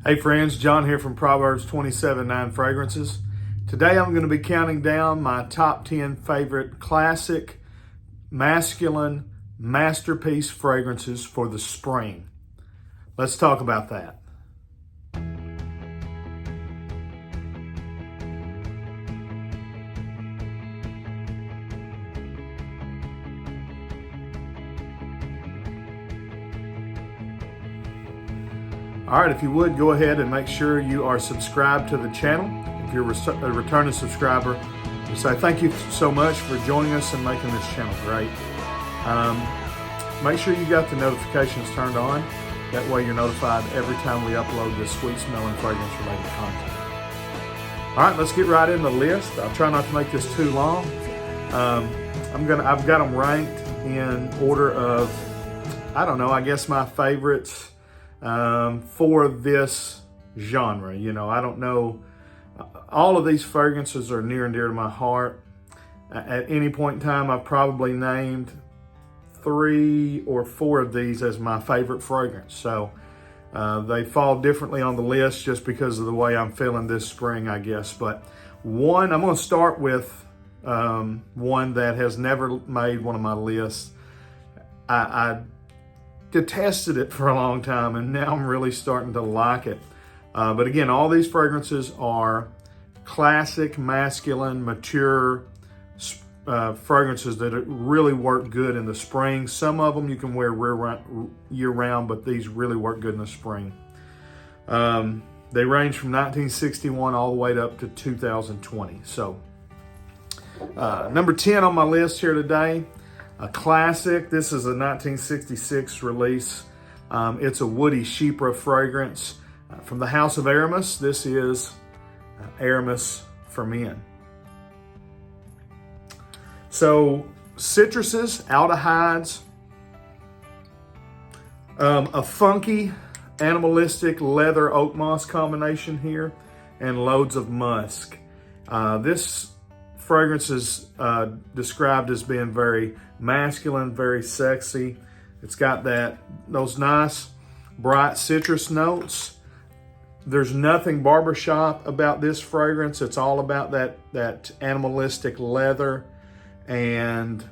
Hey friends, John here from Proverbs 27:9 Fragrances. Today I'm going to be counting down my top 10 favorite classic, masculine, masterpiece fragrances for the spring. Let's talk about that. All right, if you would, go ahead and make sure you are subscribed to the channel. If you're a returning subscriber, we say thank you so much for joining us and making this channel great. Make sure you got the notifications turned on. That way you're notified every time we upload this sweet smelling fragrance related content. All right, let's get right into the list. I'll try not to make this too long. I've got them ranked in order of, I guess my favorites for this genre. I don't know. All of these fragrances are near and dear to my heart. At any point in time, I've probably named 3 or 4 of these as my favorite fragrance. So they fall differently on the list just because of the way I'm feeling this spring, I guess. But I'm going to start with one that has never made one of my lists. I detested it for a long time, and now I'm really starting to like it. But again, all these fragrances are classic, masculine, mature fragrances that really work good in the spring. Some of them you can wear year-round, but these really work good in the spring. They range from 1961 all the way up to 2020. So, number 10 on my list here today, a classic. This is a 1966 release. It's a woody chypre fragrance from the House of Aramis. This is Aramis for Men. So citruses, aldehydes, a funky animalistic leather oak moss combination here, and loads of musk. This fragrance is described as being very masculine, very sexy. It's got those nice bright citrus notes. There's nothing barbershop about this fragrance. It's all about that animalistic leather and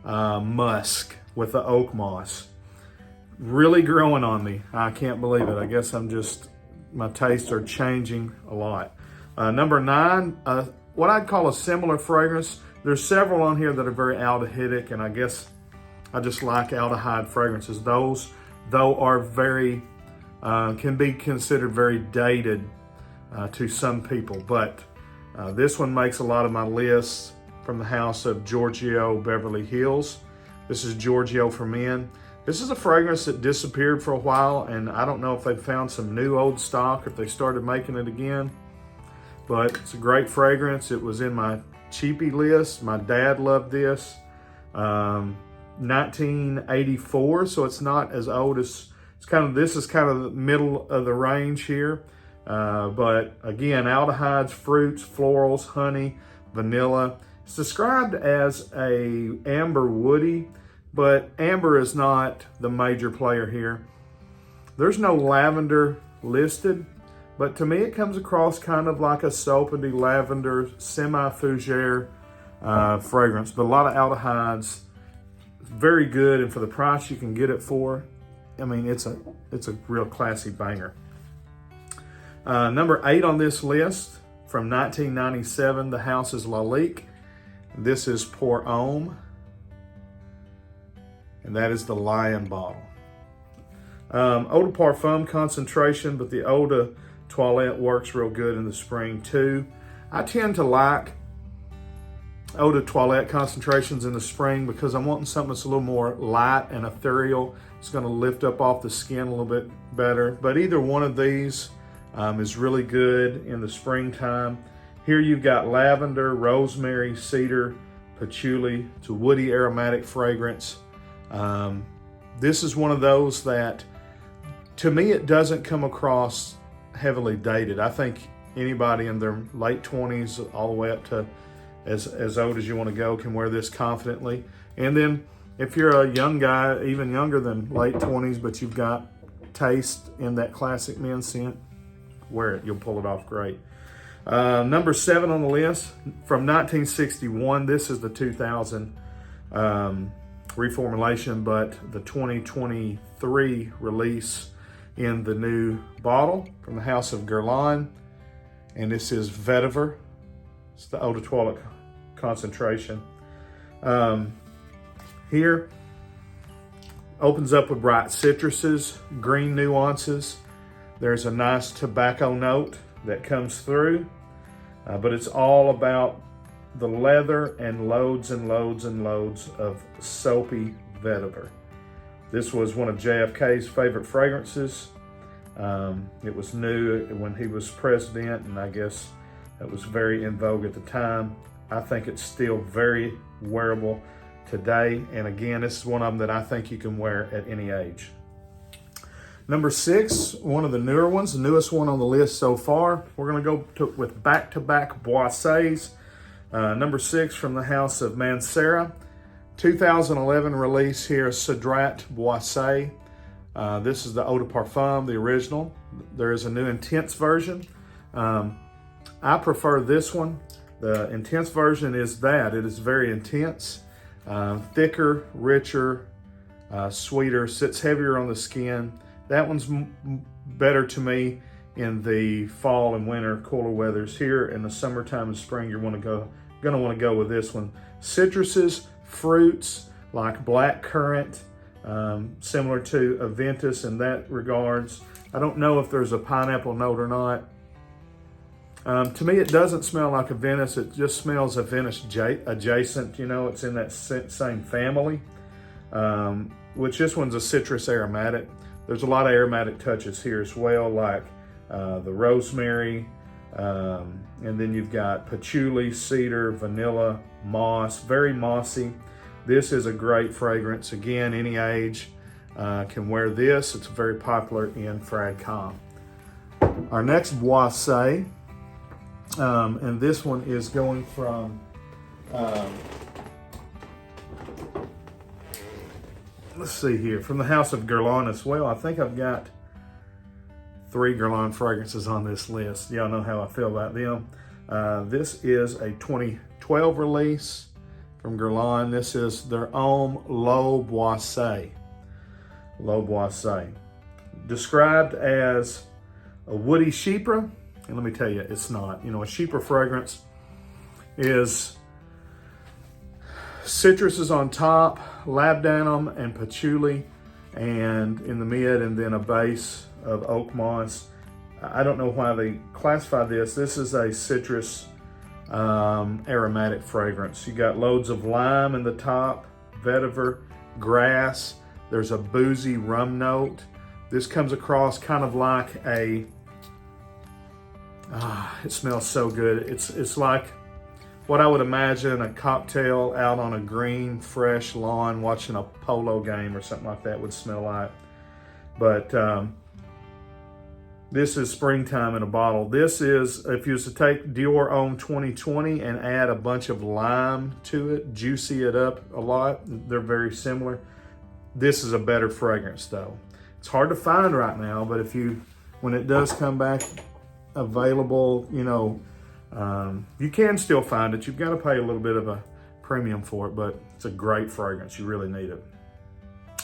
musk with the oak moss. Really growing on me. I can't believe it. I guess my tastes are changing a lot. Number 9, what I'd call a similar fragrance. There's several on here that are very aldehydic, and I guess I just like aldehyde fragrances. Those, though, are very, can be considered very dated to some people, but this one makes a lot of my lists from the house of Giorgio Beverly Hills. This is Giorgio for Men. This is a fragrance that disappeared for a while, and I don't know if they found some new old stock or if they started making it again, but it's a great fragrance. It was in my cheapie list. My dad loved this. 1984, so it's not as old as, this is kind of the middle of the range here. But again, aldehydes, fruits, florals, honey, vanilla. It's described as a amber woody, but amber is not the major player here. There's no lavender listed, but to me it comes across kind of like a soapy lavender, semi-fougere fragrance, but a lot of aldehydes. Very good, and for the price you can get it for, it's a real classy banger. Number 8 on this list, from 1997, the house is Lalique. This is Pour Homme, and that is the lion bottle. Eau de Parfum concentration, but the Eau de Toilette works real good in the spring too. I tend to like Eau de Toilette concentrations in the spring because I'm wanting something that's a little more light and ethereal. It's going to lift up off the skin a little bit better. But either one of these is really good in the springtime. Here you've got lavender, rosemary, cedar, patchouli. It's a woody aromatic fragrance. This is one of those that, to me, it doesn't come across heavily dated. I think anybody in their late 20s all the way up to as old as you want to go can wear this confidently. And then if you're a young guy, even younger than late 20s, but you've got taste in that classic men scent, wear it. You'll pull it off great. Number 7 on the list, from 1961. This is the 2000 reformulation, but the 2023 release in the new bottle from the house of Guerlain. And this is vetiver. It's the eau de toilette concentration. Here, opens up with bright citruses, green nuances. There's a nice tobacco note that comes through, but it's all about the leather and loads and loads and loads of soapy vetiver. This was one of JFK's favorite fragrances. It was new when he was president, and I guess it was very in vogue at the time. I think it's still very wearable today. And again, this is one of them that I think you can wear at any age. Number 6, one of the newer ones, the newest one on the list so far. We're gonna go with back-to-back Boissés. Number 6 from the house of Mancera. 2011 release here, Cedrat Boissé. This is the eau de parfum, the original. There is a new intense version. I prefer this one. The intense version is that. It is very intense, thicker, richer, sweeter, sits heavier on the skin. That one's better to me in the fall and winter, cooler weathers. Here in the summertime and spring, you're gonna wanna go with this one. Citruses, fruits like black currant, similar to Aventus in that regards. I don't know if there's a pineapple note or not. To me, it doesn't smell like Aventus. It just smells Aventus adjacent. You know, it's in that same family, which this one's a citrus aromatic. There's a lot of aromatic touches here as well, like the rosemary, and then you've got patchouli, cedar, vanilla, moss, very mossy. This is a great fragrance. Again, any age can wear this. It's very popular in Fragcom. Our next Boissé, and this one is going from, let's see here, from the house of Guerlain as well. I think I've got 3 Guerlain fragrances on this list. Y'all know how I feel about them. This is a 2012 release from Guerlain. This is their own L'Eau Boissée. L'Eau Boissée. Described as a woody chypre, and let me tell you, it's not. You know, a chypre fragrance is citruses on top, labdanum and patchouli, and in the mid, and then a base of oak moss. I don't know why they classify this. This is a citrus aromatic fragrance. You got loads of lime in the top, vetiver, grass. There's a boozy rum note. This comes across kind of like a, it smells so good. It's like what I would imagine a cocktail out on a green, fresh lawn watching a polo game or something like that would smell like. But this is springtime in a bottle. This is, if you was to take Dior Homme 2020 and add a bunch of lime to it, juicy it up a lot, they're very similar. This is a better fragrance though. It's hard to find right now, but when it does come back available, you know, you can still find it. You've got to pay a little bit of a premium for it, but it's a great fragrance. You really need it.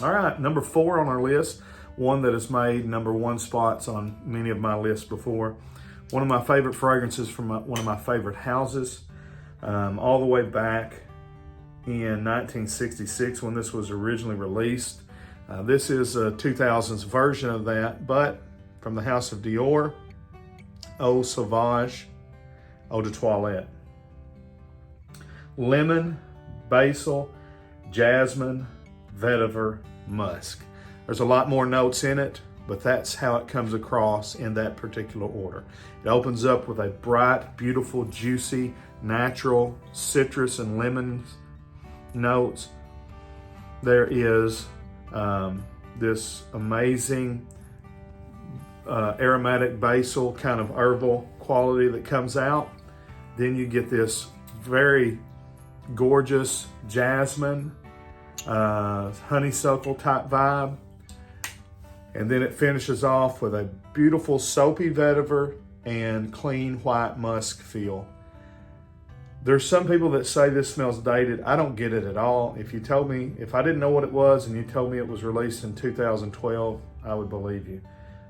All right, number 4 on our list, one that has made number 1 spots on many of my lists before. One of my favorite fragrances from one of my favorite houses, all the way back in 1966 when this was originally released. This is a 2000s version of that, but from the house of Dior, Eau Sauvage, Eau de Toilette. Lemon, basil, jasmine, vetiver, musk. There's a lot more notes in it, but that's how it comes across in that particular order. It opens up with a bright, beautiful, juicy, natural citrus and lemon notes. There is this amazing aromatic basil kind of herbal quality that comes out. Then you get this very gorgeous jasmine, honeysuckle type vibe. And then it finishes off with a beautiful soapy vetiver, and clean white musk feel. There's some people that say this smells dated. I don't get it at all. If I didn't know what it was and you told me it was released in 2012, I would believe you.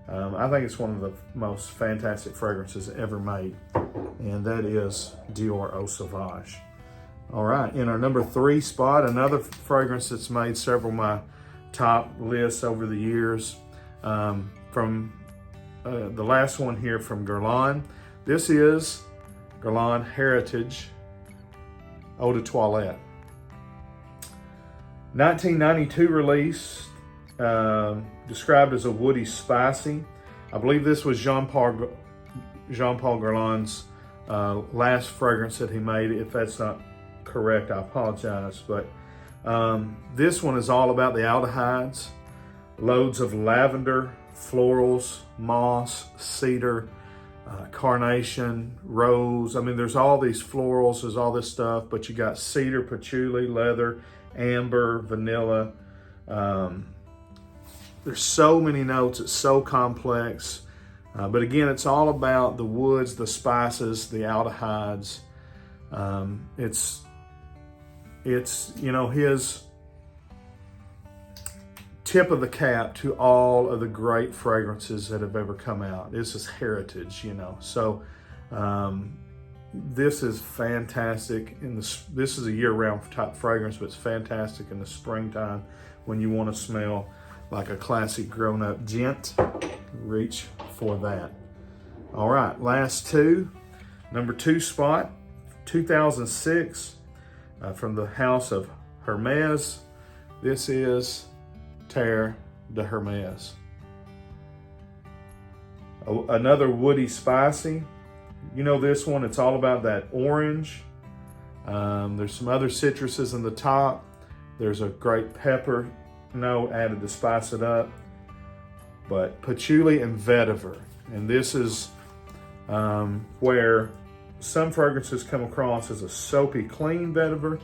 I think it's one of the most fantastic fragrances ever made, and that is Dior Eau Sauvage. All right, in our number 3 spot, another fragrance that's made several of my top lists over the years. From the last one here from Guerlain. This is Guerlain Heritage Eau de Toilette. 1992 release, described as a woody spicy. I believe this was Jean-Paul Guerlain's last fragrance that he made. If that's not correct, I apologize. But this one is all about the aldehydes. Loads of lavender, florals, moss, cedar, carnation, rose. I mean, there's all these florals, there's all this stuff, but you got cedar, patchouli, leather, amber, vanilla. There's so many notes, it's so complex. But again, it's all about the woods, the spices, the aldehydes. It's his tip of the cap to all of the great fragrances that have ever come out. This is heritage, So this is fantastic. This is a year-round type fragrance, but it's fantastic in the springtime when you want to smell like a classic grown-up gent. Reach for that. All right, last 2. Number 2 spot, 2006, from the house of Hermes. This is Terre de Hermes. Another woody spicy. This one, it's all about that orange. There's some other citruses in the top. There's a great pepper note added to spice it up. But patchouli and vetiver. And this is where some fragrances come across as a soapy, clean vetiver.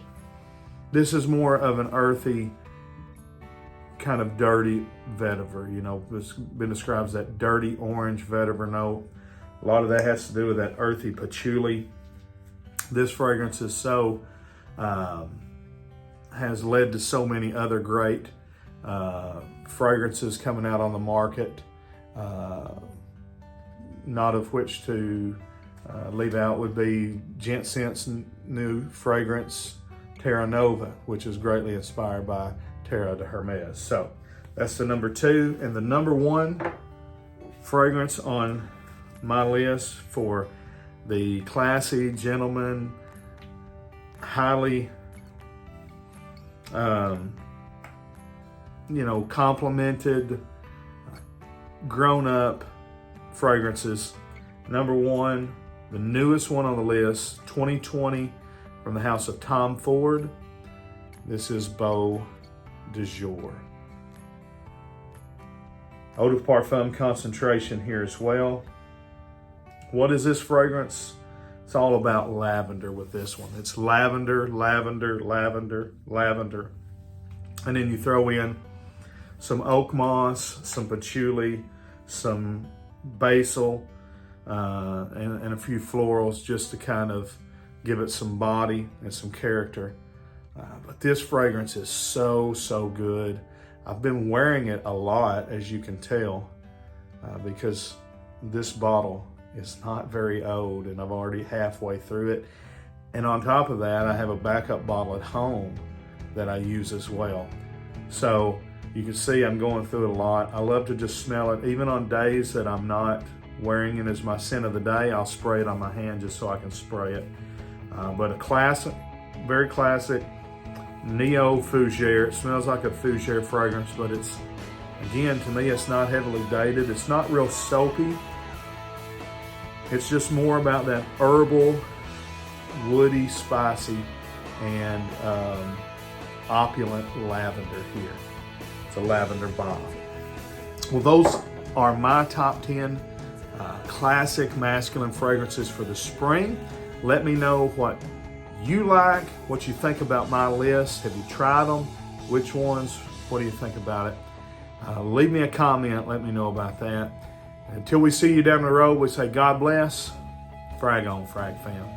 This is more of an earthy, kind of dirty vetiver. It's been described as that dirty orange vetiver note. A lot of that has to do with that earthy patchouli. This fragrance is has led to so many other great fragrances coming out on the market, not of which to leave out would be Gent Scent's new fragrance, Terra Nova, which is greatly inspired by Terre de Hermes. So that's the number 2. And the number 1 fragrance on my list for the classy, gentleman, highly complimented, grown-up fragrances. Number 1, the newest one on the list, 2020, from the house of Tom Ford. This is Beau de Jour. Eau de Parfum concentration here as well. What is this fragrance? It's all about lavender with this one. It's lavender, lavender, lavender, lavender. And then you throw in some oak moss, some patchouli, some basil, and a few florals just to kind of give it some body and some character. But this fragrance is so good. I've been wearing it a lot, as you can tell, because this bottle is not very old and I'm already halfway through it. And on top of that, I have a backup bottle at home that I use as well. So you can see I'm going through it a lot. I love to just smell it. Even on days that I'm not wearing it as my scent of the day, I'll spray it on my hand just so I can spray it. But a classic, very classic, Neo Fougere. It smells like a Fougere fragrance, but it's, again, to me, it's not heavily dated. It's not real soapy. It's just more about that herbal, woody, spicy, and opulent lavender here. It's a lavender bomb. Well, those are my top 10 classic masculine fragrances for the spring. Let me know what you like, what you think about my list. Have you tried them? Which ones? What do you think about it? Leave me a comment. Let me know about that. Until we see you down the road, we say God bless. Frag on, Frag fam.